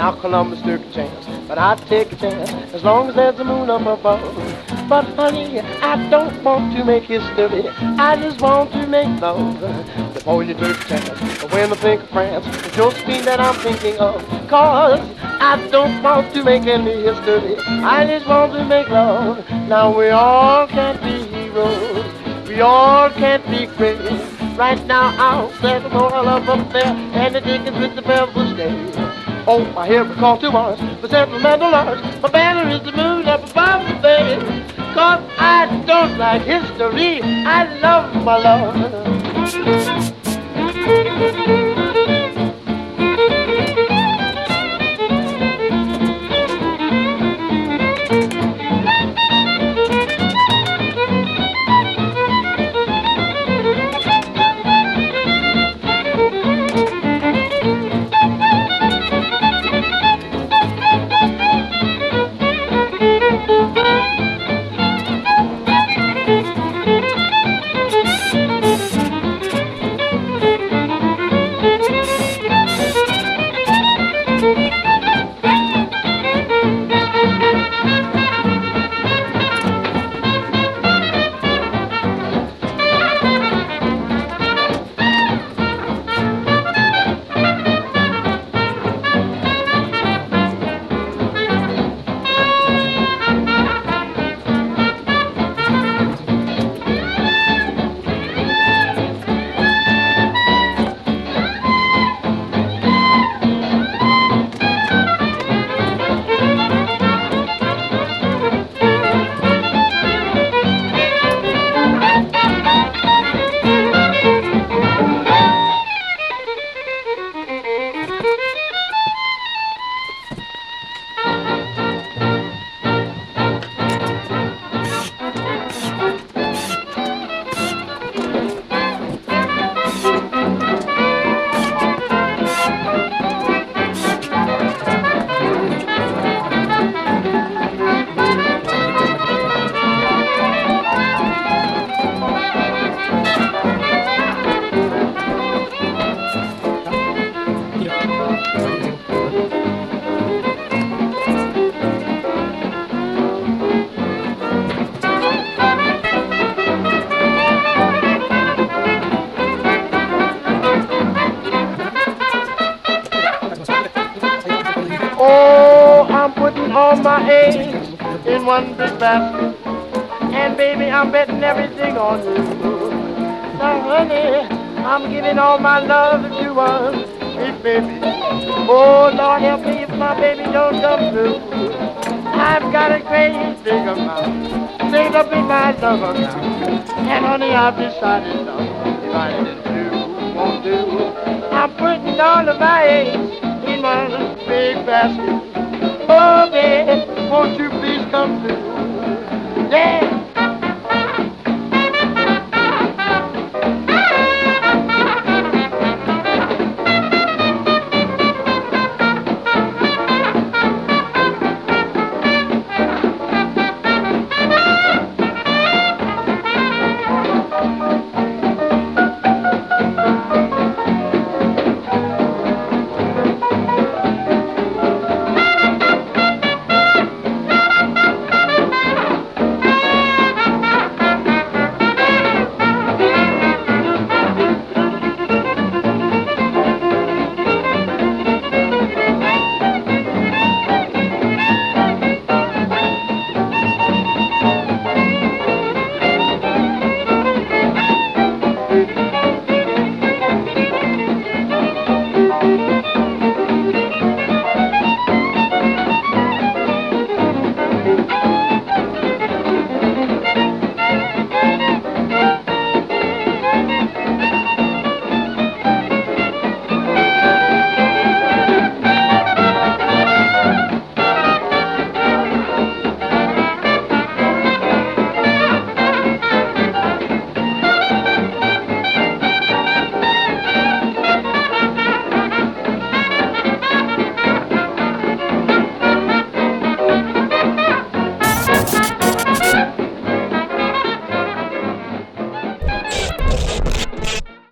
Now Columbus took a chance, but I'd take a chance as long as there's a moon up above. But honey, I don't want to make history, I just want to make love. Before you took a chance, but when I think of France, it's Josephine that I'm thinking of. Cause I don't want to make any history, I just want to make love. Now we all can't be heroes, we all can't be great. Right now out there, the moral of up there, and the Dickens with the pebble stage. Oh, I hear a call to arms for sentimental arts. My banner is the moon up above the bay. Cause I don't like history, I love my love. Oh, I'm putting all my eggs in one big basket, and baby, I'm betting everything on you. Now, honey, I'm giving all my love to you, hey, baby. Oh, Lord, help me if my baby don't come through. I've got a great big amount saved up in my love account, and honey, I've decided now, divided in two, won't do. I'm putting all of my eggs in one big basket. Oh, baby, won't you please come through? Yeah. Decomposed.